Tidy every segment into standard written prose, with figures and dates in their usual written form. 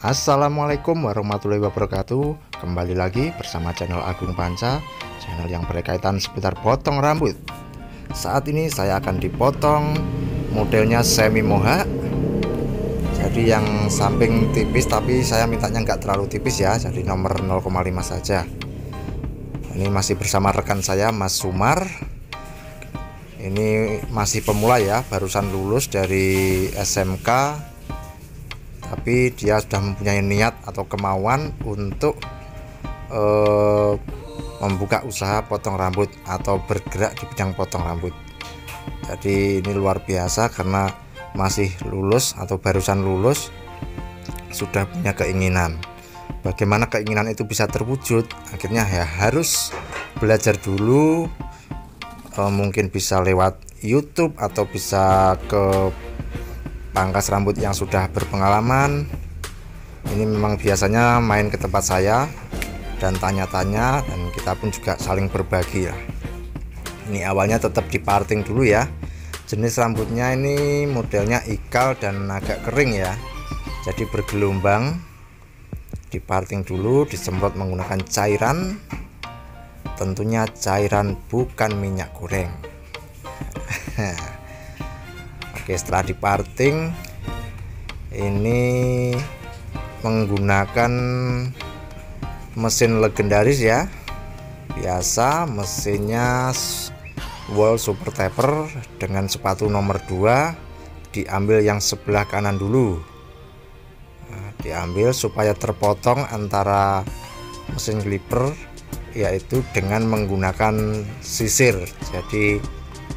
Assalamualaikum warahmatullahi wabarakatuh. Kembali lagi bersama channel Agung Panca, channel yang berkaitan seputar potong rambut. Saat ini saya akan dipotong modelnya semi mohak. Jadi yang samping tipis, tapi saya mintanya nggak terlalu tipis ya, jadi nomor 0,5 saja. Ini masih bersama rekan saya Mas Sumar. Ini masih pemula ya, barusan lulus dari SMK, tapi dia sudah mempunyai niat atau kemauan untuk membuka usaha potong rambut atau bergerak di bidang potong rambut. Jadi ini luar biasa karena masih lulus atau barusan lulus sudah punya keinginan. Bagaimana keinginan itu bisa terwujud? Akhirnya ya harus belajar dulu, mungkin bisa lewat YouTube atau bisa ke pangkas rambut yang sudah berpengalaman. Ini memang biasanya main ke tempat saya dan tanya-tanya, dan kita pun juga saling berbagi ya. Ini awalnya tetap diparting dulu ya. Jenis rambutnya ini modelnya ikal dan agak kering ya, jadi bergelombang. Diparting dulu, disemprot menggunakan cairan, tentunya cairan bukan minyak goreng. Oke, setelah diparting ini menggunakan mesin legendaris ya, biasa mesinnya Wall Super Taper dengan sepatu nomor 2. Diambil yang sebelah kanan dulu, diambil supaya terpotong antara mesin clipper, yaitu dengan menggunakan sisir, jadi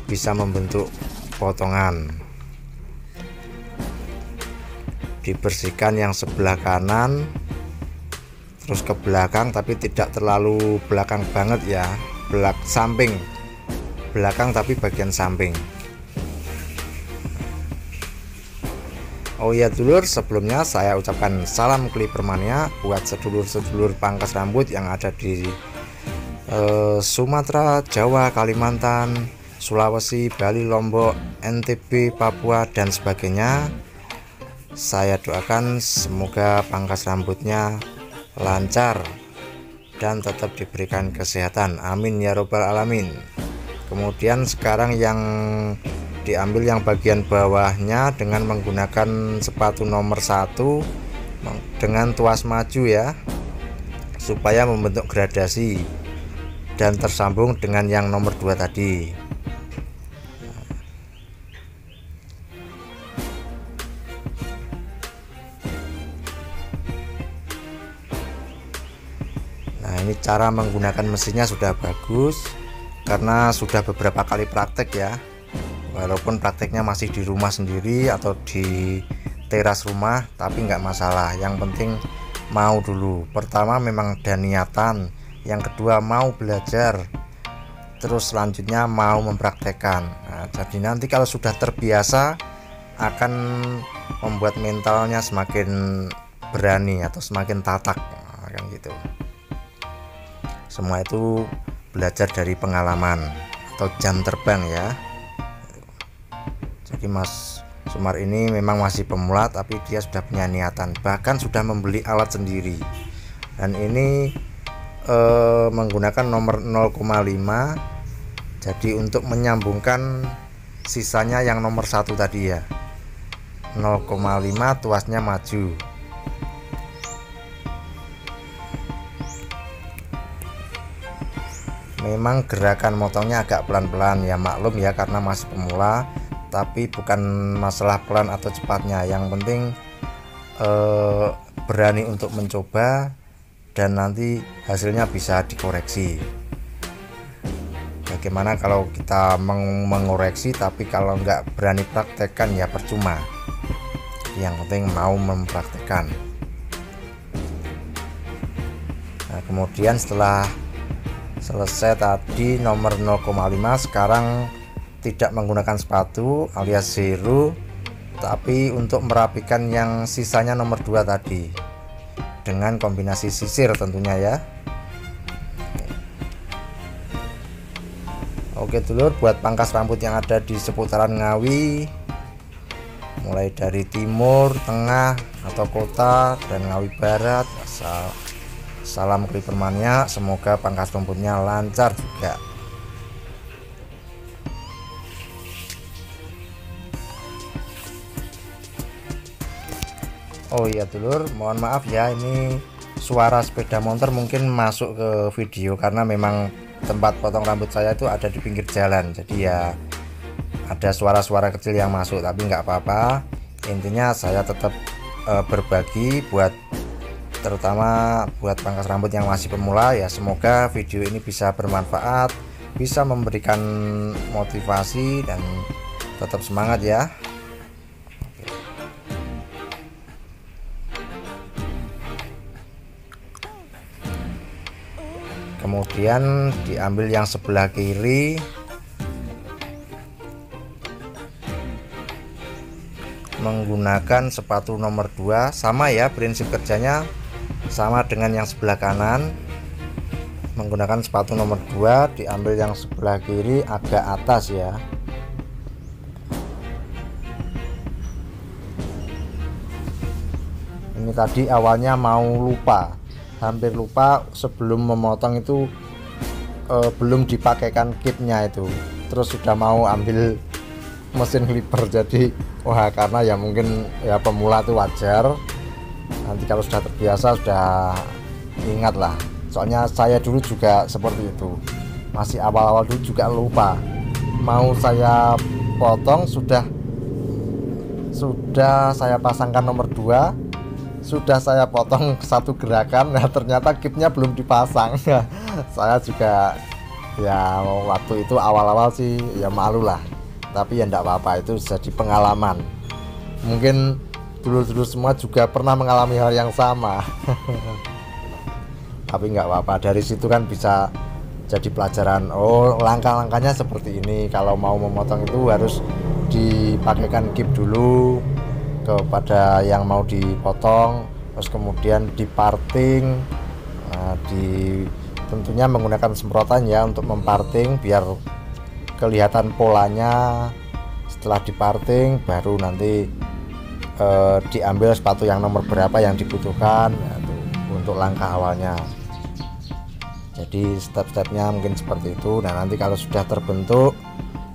bisa membentuk potongan. Dibersihkan yang sebelah kanan, terus ke belakang, tapi tidak terlalu belakang banget ya, samping belakang tapi bagian samping. Oh iya dulur, sebelumnya saya ucapkan salam clipper mania buat sedulur-sedulur pangkas rambut yang ada di Sumatera, Jawa, Kalimantan, Sulawesi, Bali, Lombok, NTB, Papua dan sebagainya. Saya doakan semoga pangkas rambutnya lancar dan tetap diberikan kesehatan, amin ya robbal alamin. Kemudian sekarang yang diambil yang bagian bawahnya dengan menggunakan sepatu nomor 1 dengan tuas maju ya, supaya membentuk gradasi dan tersambung dengan yang nomor 2 tadi. Nah, ini cara menggunakan mesinnya sudah bagus karena sudah beberapa kali praktek ya. Walaupun prakteknya masih di rumah sendiri atau di teras rumah, tapi nggak masalah. Yang penting mau dulu. Pertama memang ada niatan, yang kedua mau belajar, terus selanjutnya mau mempraktekkan. Nah, jadi nanti kalau sudah terbiasa akan membuat mentalnya semakin berani atau semakin tatak, nah, kan gitu. Semua itu belajar dari pengalaman atau jam terbang ya. Jadi Mas Sumar ini memang masih pemula, tapi dia sudah punya niatan, bahkan sudah membeli alat sendiri. Dan ini menggunakan nomor 0,5, jadi untuk menyambungkan sisanya yang nomor 1 tadi ya, 0,5 tuasnya maju. Memang gerakan motongnya agak pelan-pelan ya, maklum ya karena masih pemula, tapi bukan masalah pelan atau cepatnya, yang penting berani untuk mencoba dan nanti hasilnya bisa dikoreksi. Bagaimana kalau kita mengoreksi tapi kalau nggak berani praktekkan ya percuma. Yang penting mau mempraktekkan. Nah, kemudian setelah selesai tadi nomor 0,5, sekarang tidak menggunakan sepatu alias zero, tapi untuk merapikan yang sisanya nomor 2 tadi dengan kombinasi sisir tentunya ya. Oke dulur, buat pangkas rambut yang ada di seputaran Ngawi, mulai dari timur, tengah, atau kota dan Ngawi Barat. Salam Clippermania, semoga pangkas rumputnya lancar juga. Oh iya dulur, mohon maaf ya, ini suara sepeda motor mungkin masuk ke video karena memang tempat potong rambut saya itu ada di pinggir jalan, jadi ya ada suara-suara kecil yang masuk, tapi nggak apa-apa. Intinya saya tetap berbagi buat, terutama buat pangkas rambut yang masih pemula ya. Semoga video ini bisa bermanfaat, bisa memberikan motivasi, dan tetap semangat ya. Kemudian diambil yang sebelah kiri, menggunakan sepatu nomor 2. Sama ya, prinsip kerjanya sama dengan yang sebelah kanan. Menggunakan sepatu nomor 2, diambil yang sebelah kiri agak atas ya. Ini tadi awalnya mau lupa, hampir lupa, sebelum memotong itu belum dipakaikan kitnya itu, terus sudah mau ambil mesin clipper. Jadi wah, karena ya mungkin ya pemula itu wajar, nanti kalau sudah terbiasa sudah ingat lah. Soalnya saya dulu juga seperti itu, masih awal-awal dulu juga lupa, mau saya potong sudah saya pasangkan nomor 2, sudah saya potong satu gerakan, nah ternyata kipnya belum dipasang. Saya juga ya waktu itu awal-awal sih ya malu lah, tapi ya enggak apa-apa, itu jadi pengalaman. Mungkin dulu-dulu semua juga pernah mengalami hal yang sama. Tapi nggak apa-apa, dari situ kan bisa jadi pelajaran. Oh, langkah-langkahnya seperti ini, kalau mau memotong itu harus dipakaikan kip dulu kepada yang mau dipotong, terus kemudian diparting. Nah, tentunya menggunakan semprotan ya untuk memparting biar kelihatan polanya. Setelah diparting baru nanti diambil sepatu yang nomor berapa yang dibutuhkan untuk langkah awalnya. Jadi step-stepnya mungkin seperti itu. Nah, nanti kalau sudah terbentuk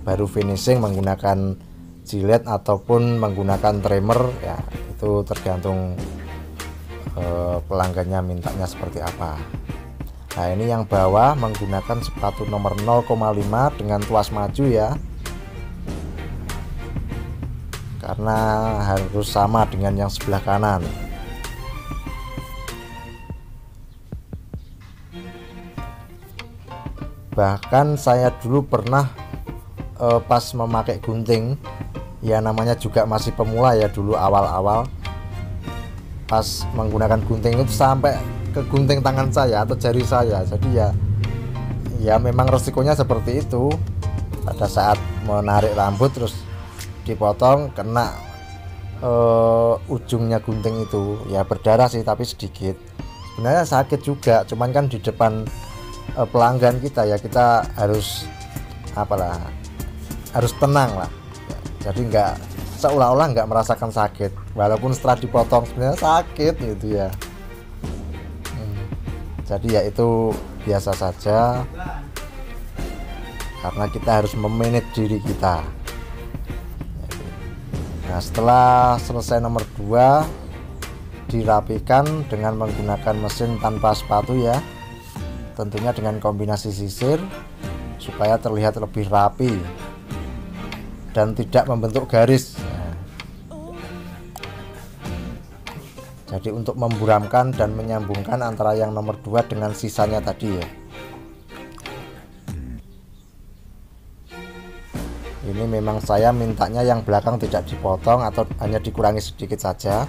baru finishing menggunakan jilet ataupun menggunakan trimmer ya, itu tergantung pelanggannya mintanya seperti apa. Nah, ini yang bawah menggunakan sepatu nomor 0,5 dengan tuas maju ya, karena harus sama dengan yang sebelah kanan. Bahkan saya dulu pernah pas memakai gunting, ya namanya juga masih pemula ya dulu awal-awal, pas menggunakan gunting itu sampai ke gunting tangan saya atau jari saya. Jadi ya memang resikonya seperti itu. Pada saat menarik rambut terus dipotong, kena ujungnya gunting itu, ya berdarah sih tapi sedikit. Sebenarnya sakit juga, cuman kan di depan pelanggan kita ya, kita harus apalah, harus tenang lah. Jadi nggak seolah-olah nggak merasakan sakit, walaupun setelah dipotong sebenarnya sakit gitu ya. Jadi ya itu biasa saja, karena kita harus memanage diri kita. Nah, setelah selesai nomor 2 dirapikan dengan menggunakan mesin tanpa sepatu ya, tentunya dengan kombinasi sisir supaya terlihat lebih rapi dan tidak membentuk garis. Jadi untuk memburamkan dan menyambungkan antara yang nomor 2 dengan sisanya tadi ya. Ini memang saya mintanya yang belakang tidak dipotong atau hanya dikurangi sedikit saja.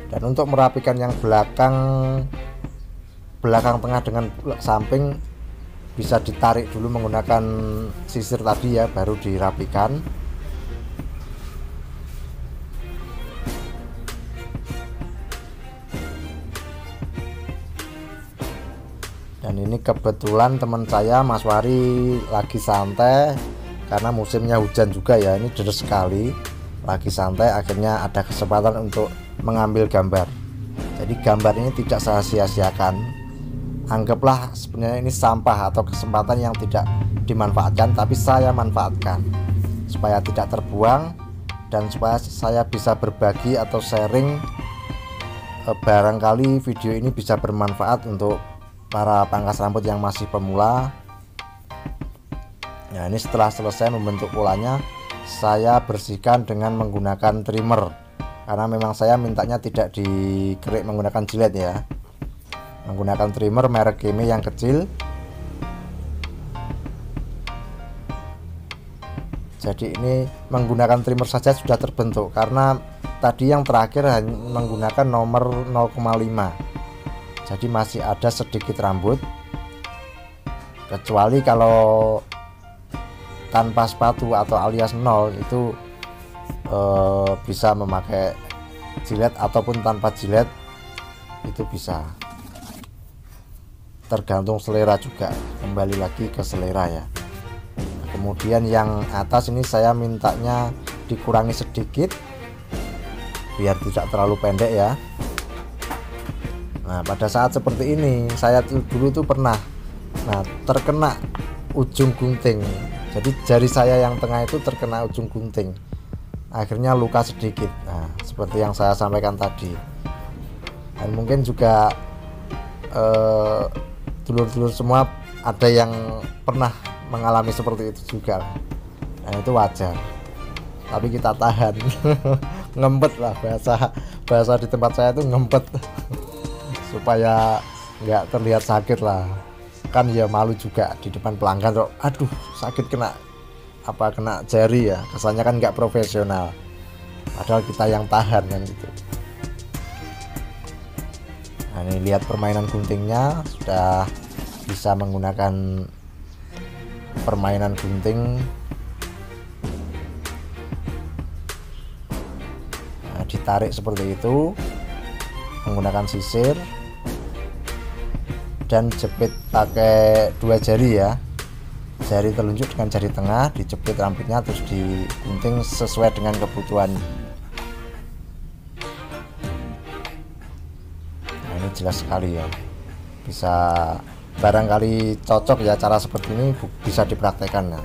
Dan untuk merapikan yang belakang tengah dengan samping bisa ditarik dulu menggunakan sisir tadi ya, baru dirapikan. Dan ini kebetulan teman saya Mas Wari lagi santai karena musimnya hujan juga ya, ini deras sekali. lagi santai, akhirnya ada kesempatan untuk mengambil gambar. Jadi gambar ini tidak saya sia-siakan, anggaplah sebenarnya ini sampah atau kesempatan yang tidak dimanfaatkan, tapi saya manfaatkan supaya tidak terbuang dan supaya saya bisa berbagi atau sharing. Barangkali video ini bisa bermanfaat untuk para pangkas rambut yang masih pemula. Nah, ini setelah selesai membentuk polanya, saya bersihkan dengan menggunakan trimmer, karena memang saya mintanya tidak dikerik menggunakan jilet ya, menggunakan trimmer merek Keme yang kecil. Jadi ini menggunakan trimmer saja sudah terbentuk, karena tadi yang terakhir hanya menggunakan nomor 0,5, jadi masih ada sedikit rambut. Kecuali kalau tanpa sepatu atau alias 0 itu bisa memakai jilet, ataupun tanpa jilet itu bisa, tergantung selera juga, kembali lagi ke selera ya. Kemudian yang atas ini saya mintanya dikurangi sedikit biar tidak terlalu pendek ya. Nah, pada saat seperti ini saya dulu tuh pernah terkena ujung gunting. Jadi jari saya yang tengah itu terkena ujung gunting, akhirnya luka sedikit. Nah, seperti yang saya sampaikan tadi. Dan mungkin juga dulur-dulur semua ada yang pernah mengalami seperti itu juga. Nah, itu wajar, tapi kita tahan. Ngempet lah, bahasa di tempat saya itu ngempet. Supaya nggak terlihat sakit lah, kan ya malu juga di depan pelanggan kok, aduh sakit kena jari ya, kesannya kan nggak profesional, padahal kita yang tahan kan gitu. Nah, ini lihat permainan guntingnya, sudah bisa menggunakan permainan gunting. Nah, ditarik seperti itu menggunakan sisir dan jepit pakai 2 jari ya, jari telunjuk dengan jari tengah, dijepit rambutnya terus digunting sesuai dengan kebutuhan. Nah, ini jelas sekali ya, bisa barangkali cocok ya cara seperti ini, bisa dipraktekkan ya.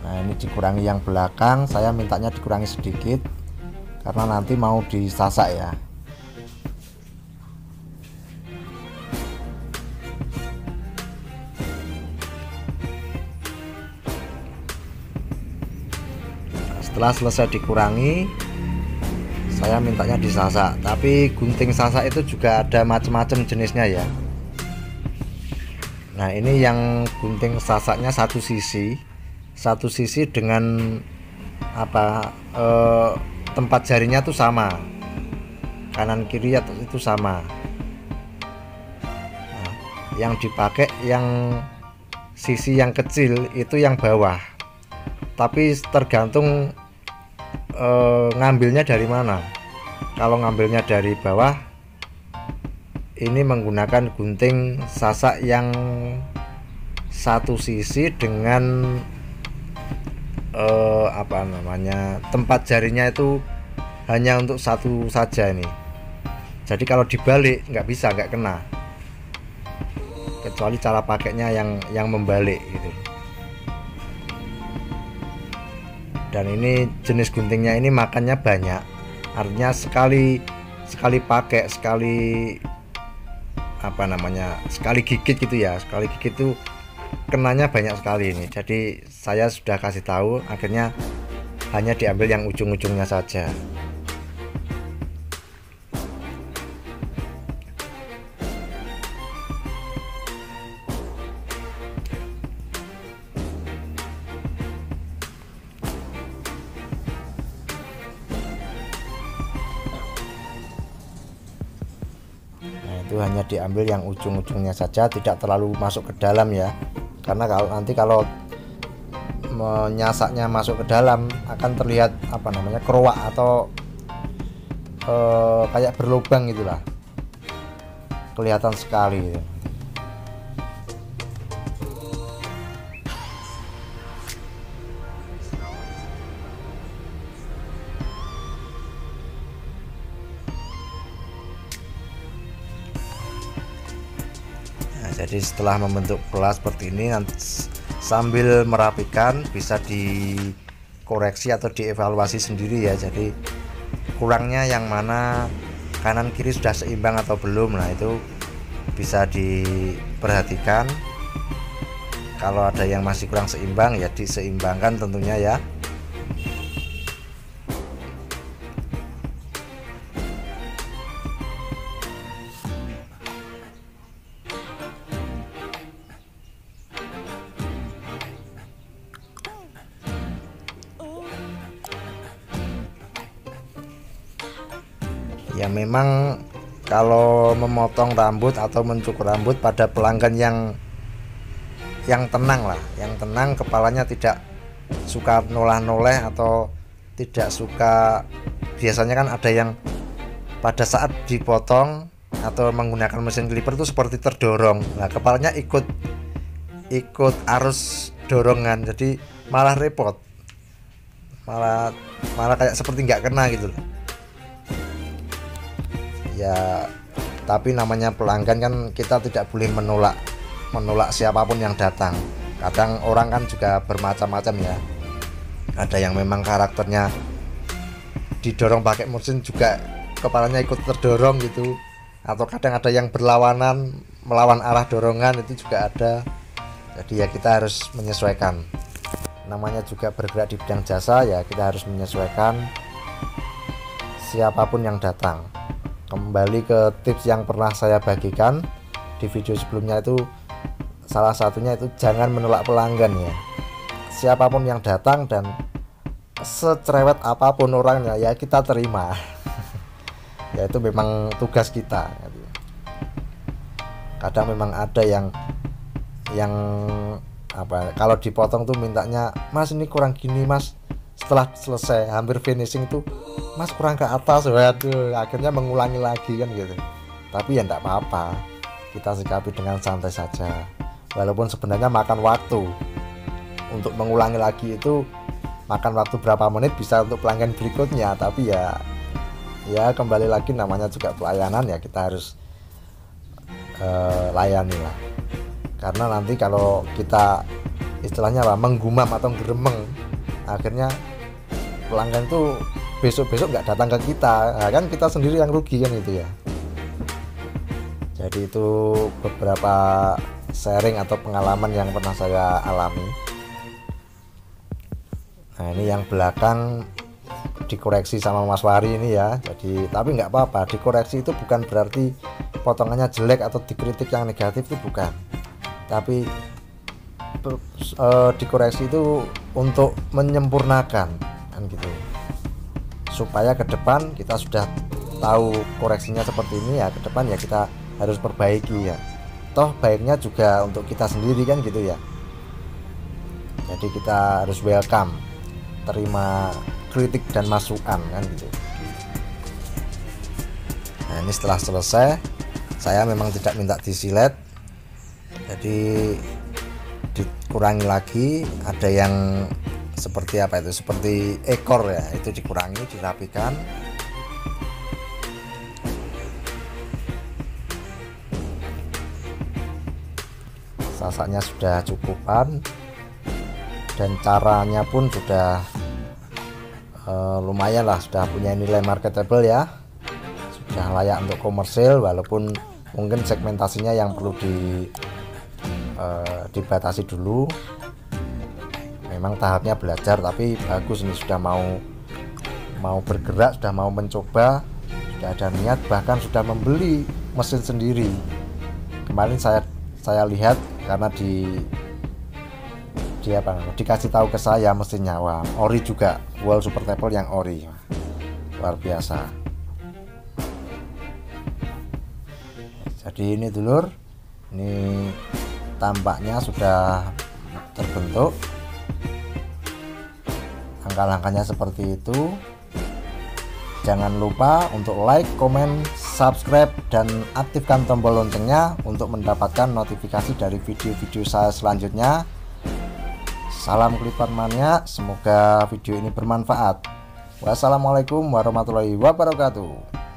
Nah, ini dikurangi yang belakang, saya mintanya dikurangi sedikit karena nanti mau disasak ya. Setelah selesai dikurangi, saya mintanya disasak, tapi gunting sasak itu juga ada macam-macam jenisnya ya. Nah, ini yang gunting sasaknya satu sisi dengan tempat jarinya tuh sama, kanan kiri itu sama. Nah, yang dipakai yang sisi yang kecil itu yang bawah, tapi tergantung ngambilnya dari mana. Kalau ngambilnya dari bawah, ini menggunakan gunting sasak yang satu sisi dengan tempat jarinya itu hanya untuk satu saja ini. Jadi kalau dibalik nggak kena, kecuali cara pakainya yang membalik gitu. Dan ini jenis guntingnya ini makannya banyak, artinya sekali pakai, sekali gigit gitu ya, sekali gigit itu kenanya banyak sekali ini. Jadi saya sudah kasih tahu, akhirnya hanya diambil yang ujung-ujungnya saja. Itu hanya diambil yang ujung-ujungnya saja, tidak terlalu masuk ke dalam ya, karena kalau menyasaknya masuk ke dalam akan terlihat apa namanya, keruak atau kayak berlubang gitulah, kelihatan sekali. Jadi setelah membentuk pola seperti ini, nanti sambil merapikan bisa dikoreksi atau dievaluasi sendiri ya. Jadi kurangnya yang mana, kanan kiri sudah seimbang atau belum. Nah itu bisa diperhatikan. Kalau ada yang masih kurang seimbang ya diseimbangkan tentunya ya. Ya memang kalau memotong rambut atau mencukur rambut pada pelanggan yang tenang lah, yang tenang, kepalanya tidak suka nolah-noleh atau tidak suka, biasanya kan ada yang pada saat dipotong atau menggunakan mesin clipper itu seperti terdorong. Nah kepalanya ikut arus dorongan, jadi malah repot, malah kayak seperti nggak kena gitu loh. Ya tapi namanya pelanggan kan, kita tidak boleh menolak siapapun yang datang. Kadang orang kan juga bermacam-macam ya, ada yang memang karakternya didorong pakai mesin juga kepalanya ikut terdorong gitu, atau kadang ada yang berlawanan, melawan arah dorongan, itu juga ada. Jadi ya kita harus menyesuaikan, namanya juga bergerak di bidang jasa ya, kita harus menyesuaikan siapapun yang datang. Kembali ke tips yang pernah saya bagikan di video sebelumnya, itu salah satunya itu jangan menolak pelanggan ya. Siapapun yang datang dan secerewet apapun orangnya ya kita terima. Ya itu memang tugas kita. Kadang memang ada yang apa, kalau dipotong tuh mintanya, "Mas ini kurang gini Mas." Setelah selesai hampir finishing tuh, "Mas kurang ke atas." Waduh, akhirnya mengulangi lagi kan gitu. Tapi ya enggak apa-apa, kita sikapi dengan santai saja. Walaupun sebenarnya makan waktu untuk mengulangi lagi, itu makan waktu berapa menit bisa untuk pelanggan berikutnya. Tapi ya kembali lagi namanya juga pelayanan ya, kita harus layani lah. Karena nanti kalau kita istilahnya apa, menggumam atau geremeng, akhirnya pelanggan tuh besok-besok nggak datang ke kita. Nah, kan kita sendiri yang rugi kan itu ya. Jadi itu beberapa sharing atau pengalaman yang pernah saya alami. Nah ini yang belakang dikoreksi sama Mas Wari ini ya. Jadi tapi nggak apa-apa, dikoreksi itu bukan berarti potongannya jelek atau dikritik yang negatif, itu bukan. Tapi dikoreksi itu untuk menyempurnakan kan gitu, supaya ke depan kita sudah tahu koreksinya seperti ini ya, ke depan ya kita harus perbaiki ya. Toh baiknya juga untuk kita sendiri kan gitu ya. Jadi kita harus welcome, terima kritik dan masukan kan gitu. Nah ini setelah selesai, saya memang tidak minta disilet, jadi dikurangi lagi. Ada yang seperti apa itu, seperti ekor ya, itu dikurangi, dirapikan. Sasaknya sudah cukupan dan caranya pun sudah lumayan lah, sudah punya nilai marketable ya, sudah layak untuk komersil. Walaupun mungkin segmentasinya yang perlu dibatasi dulu, memang tahapnya belajar, tapi bagus ini sudah mau bergerak, sudah mau mencoba, sudah ada niat, bahkan sudah membeli mesin sendiri. Kemarin saya lihat karena dikasih tahu ke saya mesinnya, wah ori juga, Wall Super Table yang ori, luar biasa. Jadi ini dulur, ini tampaknya sudah terbentuk. Langkah-langkahnya seperti itu. Jangan lupa untuk like, komen, subscribe, dan aktifkan tombol loncengnya untuk mendapatkan notifikasi dari video-video saya selanjutnya. Salam Clipper Mania, semoga video ini bermanfaat. Wassalamualaikum warahmatullahi wabarakatuh.